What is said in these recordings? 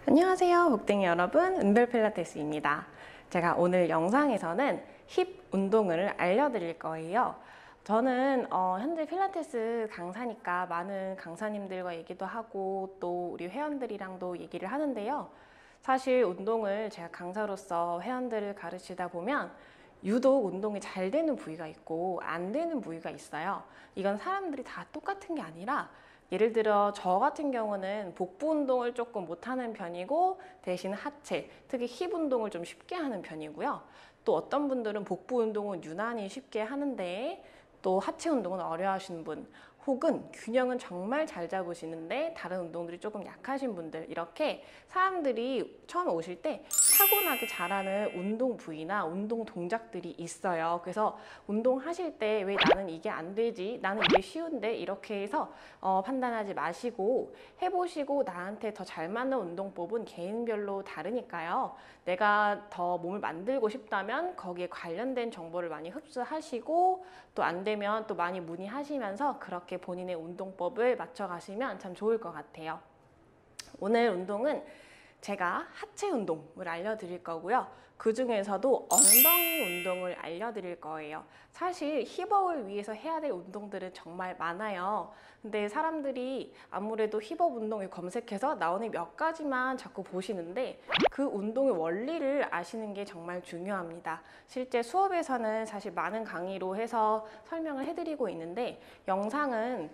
안녕하세요, 복댕이 여러분. 은별 필라테스입니다. 제가 오늘 영상에서는 힙 운동을 알려드릴 거예요. 저는 현재 필라테스 강사니까 많은 강사님들과 얘기도 하고 또 우리 회원들이랑도 얘기를 하는데요. 사실 운동을 제가 강사로서 회원들을 가르치다 보면 유독 운동이 잘 되는 부위가 있고 안 되는 부위가 있어요. 이건 사람들이 다 똑같은 게 아니라 예를 들어 저 같은 경우는 복부 운동을 조금 못하는 편이고 대신 하체, 특히 힙 운동을 좀 쉽게 하는 편이고요. 또 어떤 분들은 복부 운동은 유난히 쉽게 하는데 또 하체 운동은 어려워하시는 분, 혹은 균형은 정말 잘 잡으시는데 다른 운동들이 조금 약하신 분들, 이렇게 사람들이 처음에 오실 때 타고나게 잘하는 운동 부위나 운동 동작들이 있어요. 그래서 운동하실 때 왜 나는 이게 안 되지? 나는 이게 쉬운데? 이렇게 해서 판단하지 마시고 해보시고 나한테 더 잘 맞는 운동법은 개인별로 다르니까요. 내가 더 몸을 만들고 싶다면 거기에 관련된 정보를 많이 흡수하시고 또 안 되면 또 많이 문의하시면서 그렇게 본인의 운동법을 맞춰가시면 참 좋을 것 같아요. 오늘 운동은 제가 하체 운동을 알려드릴 거고요. 그 중에서도 엉덩이 운동을 알려드릴 거예요. 사실 힙업을 위해서 해야 될 운동들은 정말 많아요. 근데 사람들이 아무래도 힙업 운동을 검색해서 나오는 몇 가지만 자꾸 보시는데 그 운동의 원리를 아시는 게 정말 중요합니다. 실제 수업에서는 사실 많은 강의로 해서 설명을 해드리고 있는데 영상은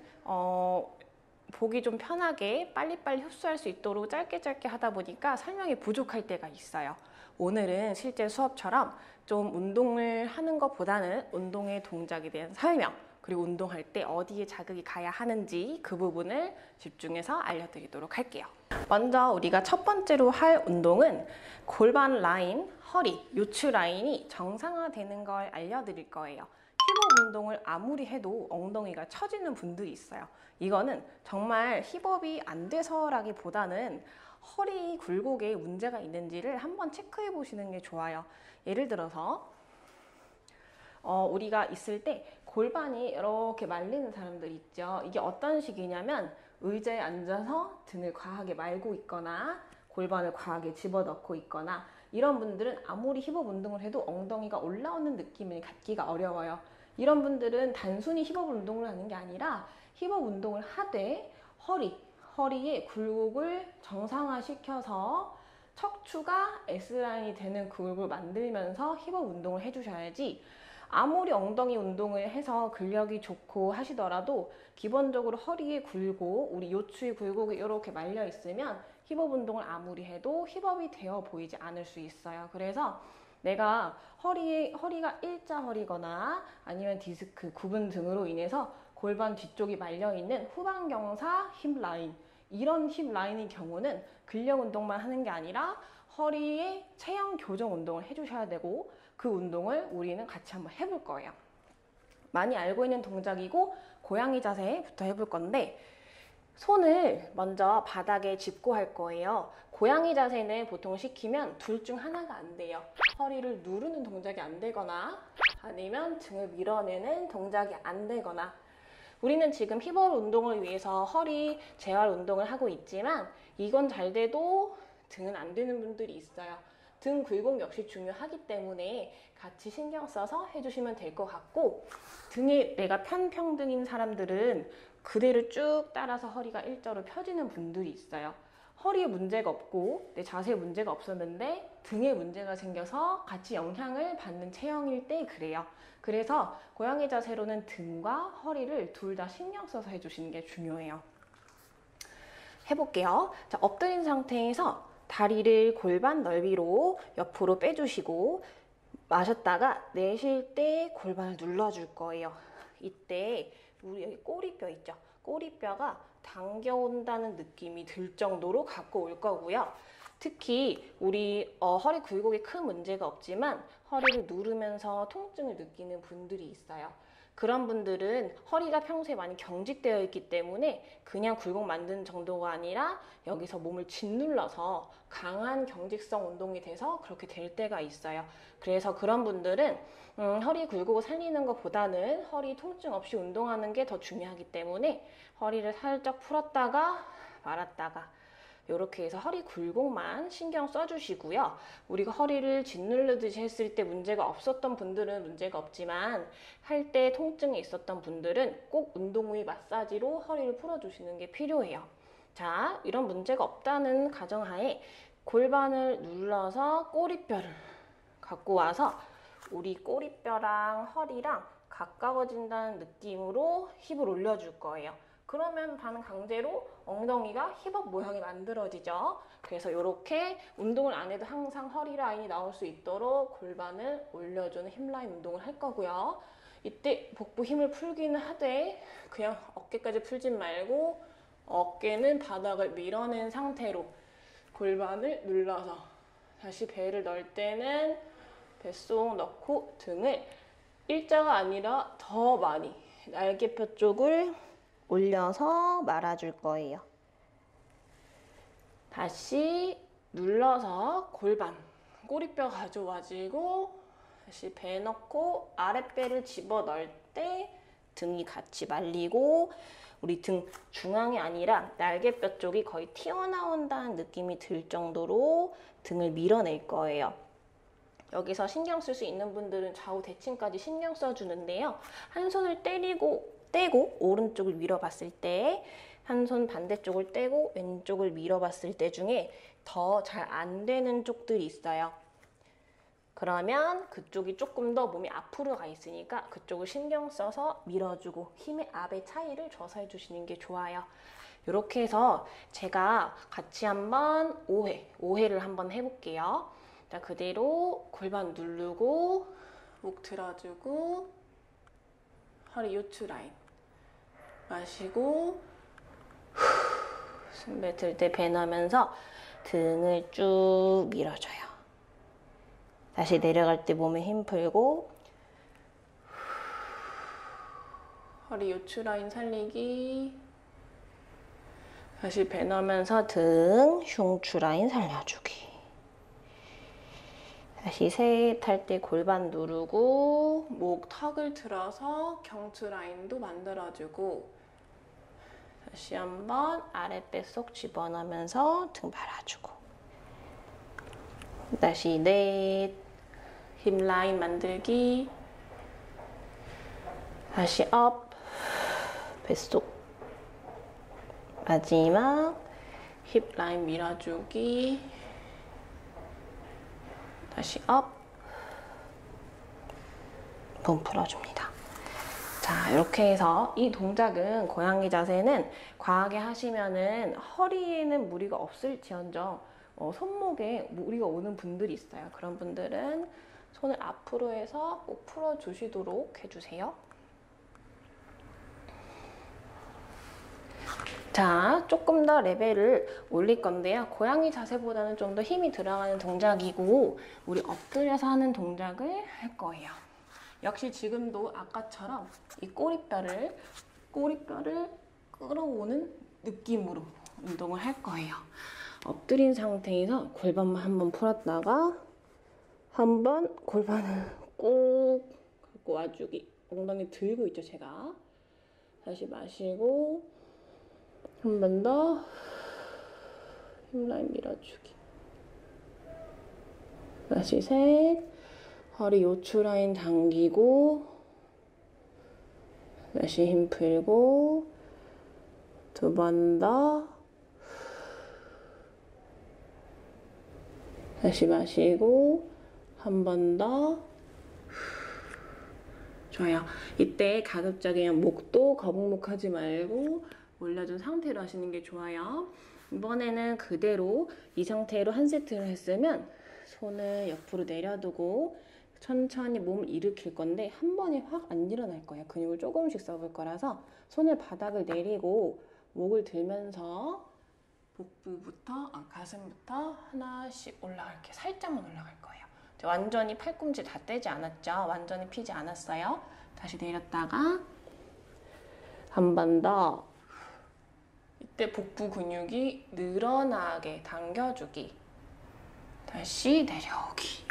보기 좀 편하게 빨리빨리 흡수할 수 있도록 짧게 하다 보니까 설명이 부족할 때가 있어요. 오늘은 실제 수업처럼 좀 운동을 하는 것보다는 운동의 동작에 대한 설명, 그리고 운동할 때 어디에 자극이 가야 하는지 그 부분을 집중해서 알려드리도록 할게요. 먼저 우리가 첫 번째로 할 운동은 골반 라인, 허리, 요추 라인이 정상화되는 걸 알려드릴 거예요. 힙업 운동을 아무리 해도 엉덩이가 처지는 분들이 있어요. 이거는 정말 힙업이 안 돼서라기보다는 허리 굴곡에 문제가 있는지를 한번 체크해 보시는 게 좋아요. 예를 들어서 우리가 있을 때 골반이 이렇게 말리는 사람들 있죠. 이게 어떤 식이냐면 의자에 앉아서 등을 과하게 말고 있거나 골반을 과하게 집어넣고 있거나, 이런 분들은 아무리 힙업 운동을 해도 엉덩이가 올라오는 느낌을 갖기가 어려워요. 이런 분들은 단순히 힙업 운동을 하는 게 아니라 힙업 운동을 하되 허리의 굴곡을 정상화시켜서 척추가 S라인이 되는 굴곡을 만들면서 힙업 운동을 해주셔야지, 아무리 엉덩이 운동을 해서 근력이 좋고 하시더라도 기본적으로 허리의 굴곡, 우리 요추의 굴곡이 이렇게 말려 있으면 힙업 운동을 아무리 해도 힙업이 되어 보이지 않을 수 있어요. 그래서 내가 허리가 일자 허리거나 아니면 디스크, 구분 등으로 인해서 골반 뒤쪽이 말려있는 후방경사 힙 라인, 이런 힙 라인의 경우는 근력 운동만 하는 게 아니라 허리의 체형 교정 운동을 해주셔야 되고, 그 운동을 우리는 같이 한번 해볼 거예요. 많이 알고 있는 동작이고 고양이 자세부터 해볼 건데, 손을 먼저 바닥에 짚고 할 거예요. 고양이 자세는 보통 시키면 둘 중 하나가 안 돼요. 허리를 누르는 동작이 안 되거나 아니면 등을 밀어내는 동작이 안 되거나. 우리는 지금 힙업 운동을 위해서 허리 재활 운동을 하고 있지만 이건 잘 돼도 등은 안 되는 분들이 있어요. 등 굴곡 역시 중요하기 때문에 같이 신경 써서 해주시면 될 것 같고, 등에 내가 편평등인 사람들은 그대로 쭉 따라서 허리가 일자로 펴지는 분들이 있어요. 허리에 문제가 없고 내 자세에 문제가 없었는데 등에 문제가 생겨서 같이 영향을 받는 체형일 때 그래요. 그래서 고양이 자세로는 등과 허리를 둘 다 신경 써서 해주시는 게 중요해요. 해볼게요. 자, 엎드린 상태에서 다리를 골반 넓이로 옆으로 빼주시고 마셨다가 내쉴 때 골반을 눌러줄 거예요. 이때 우리 여기 꼬리뼈 있죠? 꼬리뼈가 당겨온다는 느낌이 들 정도로 갖고 올 거고요. 특히 우리 허리 굴곡에 큰 문제가 없지만 허리를 누르면서 통증을 느끼는 분들이 있어요. 그런 분들은 허리가 평소에 많이 경직되어 있기 때문에 그냥 굴곡 만드는 정도가 아니라 여기서 몸을 짓눌러서 강한 경직성 운동이 돼서 그렇게 될 때가 있어요. 그래서 그런 분들은 허리 굴곡을 살리는 것보다는 허리 통증 없이 운동하는 게 더 중요하기 때문에 허리를 살짝 풀었다가 말았다가 이렇게 해서 허리 굴곡만 신경 써주시고요. 우리가 허리를 짓누르듯이 했을 때 문제가 없었던 분들은 문제가 없지만 할 때 통증이 있었던 분들은 꼭 운동 후에 마사지로 허리를 풀어주시는 게 필요해요. 자, 이런 문제가 없다는 가정하에 골반을 눌러서 꼬리뼈를 갖고 와서 우리 꼬리뼈랑 허리랑 가까워진다는 느낌으로 힙을 올려줄 거예요. 그러면 반강제로 엉덩이가 힙업 모양이 만들어지죠. 그래서 이렇게 운동을 안 해도 항상 허리 라인이 나올 수 있도록 골반을 올려주는 힙 라인 운동을 할 거고요. 이때 복부 힘을 풀기는 하되 그냥 어깨까지 풀진 말고 어깨는 바닥을 밀어낸 상태로 골반을 눌러서 다시 배를 넣을 때는 뱃속 넣고 등을 일자가 아니라 더 많이 날개뼈 쪽을 올려서 말아줄 거예요. 다시 눌러서 골반, 꼬리뼈 가져와지고 다시 배 넣고 아랫배를 집어넣을 때 등이 같이 말리고 우리 등 중앙이 아니라 날개뼈 쪽이 거의 튀어나온다는 느낌이 들 정도로 등을 밀어낼 거예요. 여기서 신경 쓸 수 있는 분들은 좌우 대칭까지 신경 써주는데요. 한 손을 떼고 오른쪽을 밀어봤을 때, 한 손 반대쪽을 떼고 왼쪽을 밀어봤을 때 중에 더 잘 안 되는 쪽들이 있어요. 그러면 그쪽이 조금 더 몸이 앞으로 가 있으니까 그쪽을 신경 써서 밀어주고 힘의 압의 차이를 줘서 해주시는 게 좋아요. 이렇게 해서 제가 같이 한번 5회를 한번 해볼게요. 자, 그대로 골반 누르고 목 들어주고 허리 요추 라인 마시고 숨 뱉을 때 배 넣으면서 등을 쭉 밀어줘요. 다시 내려갈 때 몸에 힘 풀고 허리 요추 라인 살리기 다시 배 넣으면서 등 흉추 라인 살려주기 다시 셋 할 때 골반 누르고 목 턱을 들어서 경추 라인도 만들어주고 다시 한번 아랫배 쏙 집어넣으면서 등 말아주고 다시 넷 힙 라인 만들기 다시 업 뱃속 마지막 힙 라인 밀어주기 다시 업 몸 풀어줍니다. 자, 이렇게 해서 이 동작은 고양이 자세는 과하게 하시면은 허리에는 무리가 없을지언정 손목에 무리가 오는 분들이 있어요. 그런 분들은 손을 앞으로 해서 꼭 풀어주시도록 해주세요. 자, 조금 더 레벨을 올릴 건데요. 고양이 자세보다는 좀 더 힘이 들어가는 동작이고 우리 엎드려서 하는 동작을 할 거예요. 역시 지금도 아까처럼 이 꼬리뼈를 끌어오는 느낌으로 운동을 할 거예요. 엎드린 상태에서 골반만 한번 풀었다가 한번 골반을 꼭 갖고 와주기. 엉덩이 들고 있죠, 제가. 다시 마시고 한 번 더 힙라인 밀어주기. 다시 셋. 허리 요추 라인 당기고 다시 힘 풀고 두 번 더 다시 마시고 한 번 더 좋아요. 이때 가급적이면 목도 거북목 하지 말고 올려준 상태로 하시는 게 좋아요. 이번에는 그대로 이 상태로 한 세트를 했으면 손을 옆으로 내려두고 천천히 몸을 일으킬 건데 한 번에 확 안 일어날 거예요. 근육을 조금씩 써볼 거라서 손을 바닥을 내리고 목을 들면서 복부부터 가슴부터 하나씩 올라갈게요. 살짝만 올라갈 거예요. 완전히 팔꿈치 다 떼지 않았죠? 완전히 피지 않았어요. 다시 내렸다가 한 번 더 이때 복부 근육이 늘어나게 당겨주기 다시 내려오기.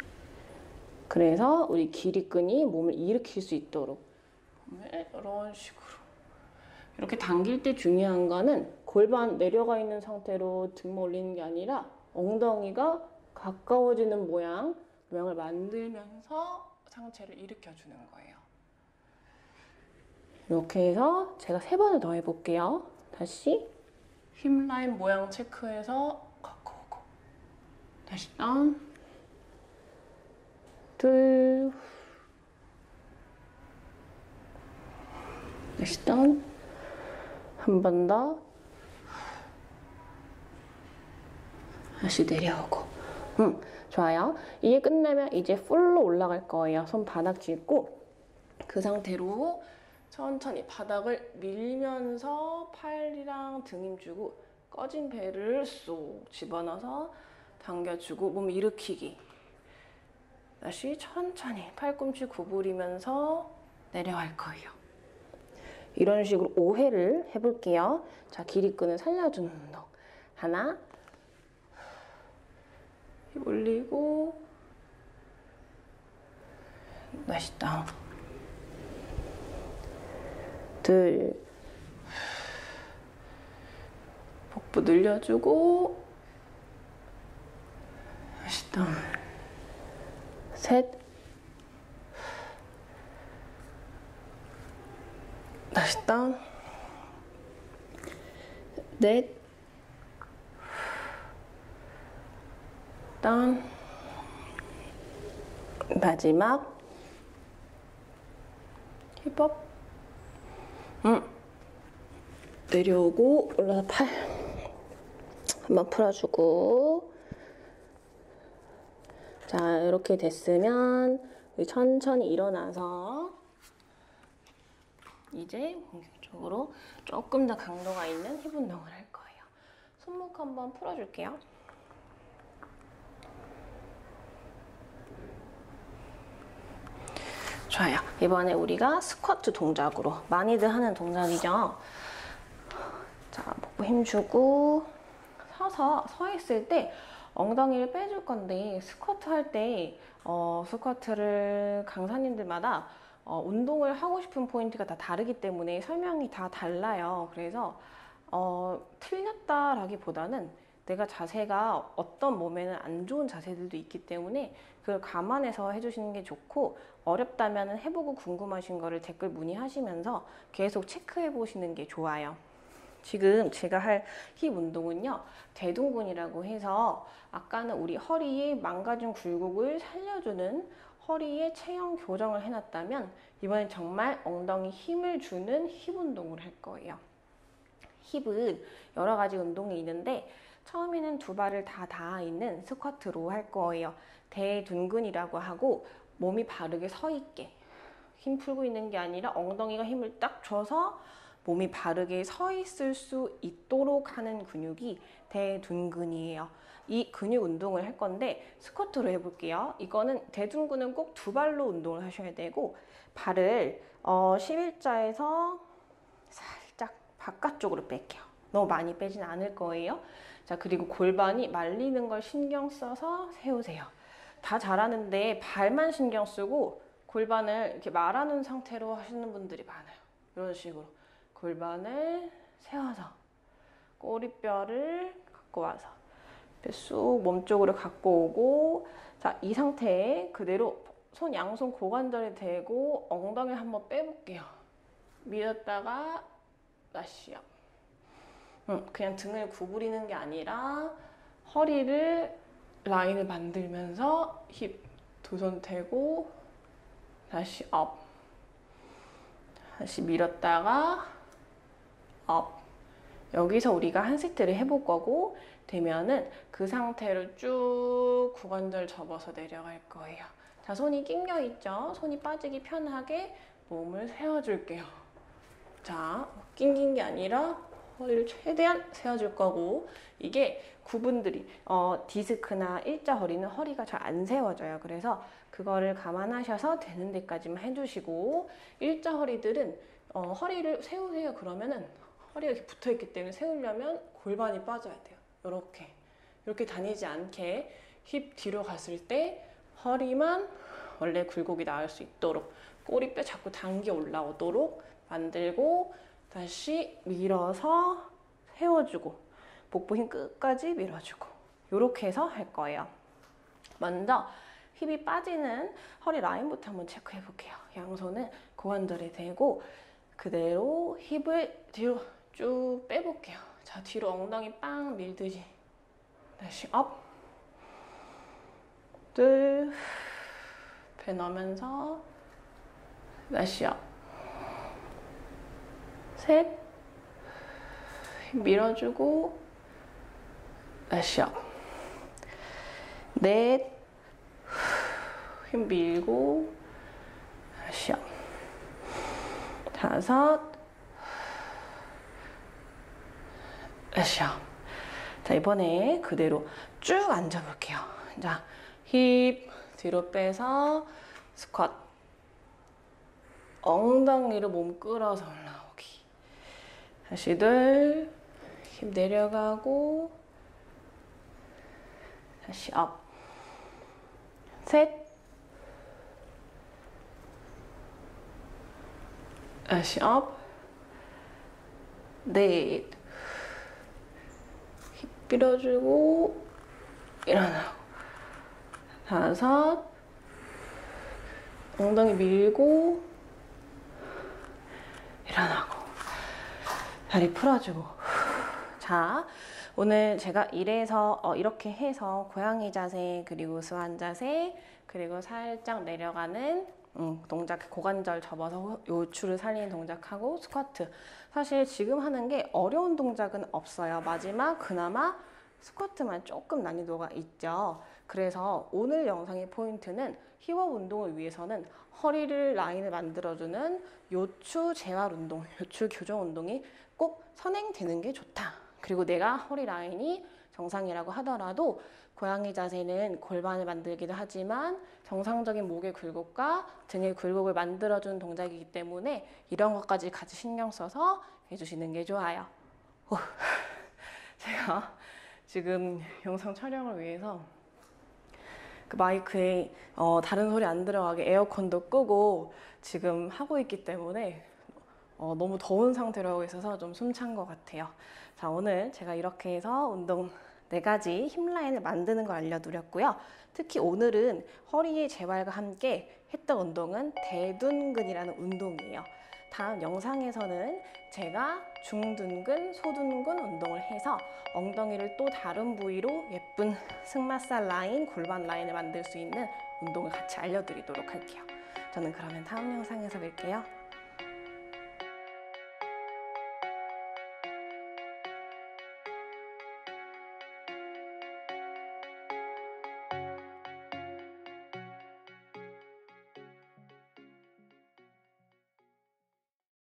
그래서 우리 기립근이 몸을 일으킬 수 있도록 이런 식으로 이렇게 당길 때 중요한 거는 골반 내려가 있는 상태로 등 올리는 게 아니라 엉덩이가 가까워지는 모양을 만들면서 상체를 일으켜주는 거예요. 이렇게 해서 제가 3번을 더 해볼게요. 다시 힙 라인 모양 체크해서 갖고 오고, 다시 다운, 둘, 다시 다운, 한 번 더, 다시 내려오고. 좋아요. 이게 끝나면 이제 풀로 올라갈 거예요. 손 바닥 짚고 그 상태로 천천히 바닥을 밀면서 팔이랑 등 힘주고 꺼진 배를 쏙 집어넣어서 당겨주고 몸 일으키기. 다시 천천히 팔꿈치 구부리면서 내려갈 거예요. 이런 식으로 5회를 해볼게요. 자, 기립근을 살려주는 운동. 하나, 올리고, 다시 다운. 둘, 복부 늘려주고, 다시 다운. 셋, 다시 다운. 넷, 다운. 마지막 힙업. 내려오고 올라서 팔 한번 풀어주고. 자, 이렇게 됐으면 우리 천천히 일어나서 이제 본격적으로 조금 더 강도가 있는 힙 운동을 할 거예요. 손목 한번 풀어줄게요. 좋아요. 이번에 우리가 스쿼트 동작으로 많이들 하는 동작이죠. 자, 복부 힘주고 서 있을 때 엉덩이를 빼줄 건데, 스쿼트 할 때 스쿼트를 강사님들마다 운동을 하고 싶은 포인트가 다 다르기 때문에 설명이 다 달라요. 그래서 틀렸다라기보다는 내가 자세가 어떤 몸에는 안 좋은 자세들도 있기 때문에 그걸 감안해서 해주시는 게 좋고, 어렵다면 해보고 궁금하신 거를 댓글 문의하시면서 계속 체크해 보시는 게 좋아요. 지금 제가 할 힙 운동은요, 대둔근이라고 해서 아까는 우리 허리의 망가진 굴곡을 살려주는 허리의 체형 교정을 해놨다면, 이번엔 정말 엉덩이 힘을 주는 힙 운동을 할 거예요. 힙은 여러 가지 운동이 있는데 처음에는 두 발을 다 닿아 있는 스쿼트로 할 거예요. 대둔근이라고 하고 몸이 바르게 서 있게 힘 풀고 있는 게 아니라 엉덩이가 힘을 딱 줘서 몸이 바르게 서 있을 수 있도록 하는 근육이 대둔근이에요. 이 근육 운동을 할 건데 스쿼트로 해볼게요. 이거는 대둔근은 꼭 두 발로 운동을 하셔야 되고, 발을 11자에서 살짝 바깥쪽으로 뺄게요. 너무 많이 빼진 않을 거예요. 자, 그리고 골반이 말리는 걸 신경 써서 세우세요. 다 잘하는데 발만 신경 쓰고 골반을 이렇게 말아놓은 상태로 하시는 분들이 많아요. 이런 식으로 골반을 세워서 꼬리뼈를 갖고 와서 쑥 몸쪽으로 갖고 오고, 자, 이 상태에 그대로 손 양손 고관절에 대고 엉덩이를 한번 빼볼게요. 밀었다가 다시요. 그냥 등을 구부리는 게 아니라 허리를 라인을 만들면서 힙 두 손 대고 다시 업, 다시 밀었다가 업. 여기서 우리가 한 세트를 해볼 거고, 되면은 그 상태로 쭉 구관절 접어서 내려갈 거예요. 자, 손이 낑겨 있죠? 손이 빠지기 편하게 몸을 세워줄게요. 자, 낑긴 게 아니라 허리를 최대한 세워줄 거고, 이게 구분들이 디스크나 일자 허리는 허리가 잘 안 세워져요. 그래서 그거를 감안하셔서 되는 데까지만 해주시고, 일자 허리들은 허리를 세우세요. 그러면은 허리가 이렇게 붙어있기 때문에 세우려면 골반이 빠져야 돼요. 이렇게 다니지 않게 힙 뒤로 갔을 때 허리만 원래 굴곡이 나올 수 있도록 꼬리뼈 자꾸 당겨 올라오도록 만들고, 다시 밀어서 세워주고 복부 힘 끝까지 밀어주고 이렇게 해서 할 거예요. 먼저 힙이 빠지는 허리 라인부터 한번 체크해 볼게요. 양손은 고관절에 대고 그대로 힙을 뒤로 쭉 빼볼게요. 자, 뒤로 엉덩이 빵 밀듯이 다시 업, 둘, 배 넣으면서 다시 업, 셋, 힙 밀어주고 다시 업, 넷, 힘 밀고 다시 업, 다섯, 다시 업. 자, 이번에 그대로 쭉 앉아볼게요. 자, 힙 뒤로 빼서 스쿼트, 엉덩이로 몸 끌어서 올라오기. 다시 둘, 힙 내려가고 다시 업, 셋, 다시 업, 넷, 힙 밀어주고 일어나고, 다섯, 엉덩이 밀고 일어나고, 다리 풀어주고. 자, 오늘 제가 이렇게 해서 고양이 자세, 그리고 스완 자세, 그리고 살짝 내려가는 동작, 고관절 접어서 요추를 살리는 동작하고 스쿼트. 사실 지금 하는 게 어려운 동작은 없어요. 마지막 그나마 스쿼트만 조금 난이도가 있죠. 그래서 오늘 영상의 포인트는 힙업 운동을 위해서는 허리를 라인을 만들어주는 요추 재활 운동, 요추 교정 운동이 꼭 선행되는 게 좋다. 그리고 내가 허리 라인이 정상이라고 하더라도 고양이 자세는 골반을 만들기도 하지만 정상적인 목의 굴곡과 등의 굴곡을 만들어주는 동작이기 때문에 이런 것까지 같이 신경 써서 해주시는 게 좋아요. 제가 지금 영상 촬영을 위해서 그 마이크에 다른 소리 안 들어가게 에어컨도 끄고 지금 하고 있기 때문에 너무 더운 상태로 하고 있어서 좀 숨찬 것 같아요. 자, 오늘 제가 이렇게 해서 운동 4가지 힙 라인을 만드는 걸 알려드렸고요. 특히 오늘은 허리의 재활과 함께 했던 운동은 대둔근이라는 운동이에요. 다음 영상에서는 제가 중둔근, 소둔근 운동을 해서 엉덩이를 또 다른 부위로 예쁜 승마살 라인, 골반 라인을 만들 수 있는 운동을 같이 알려드리도록 할게요. 저는 그러면 다음 영상에서 뵐게요.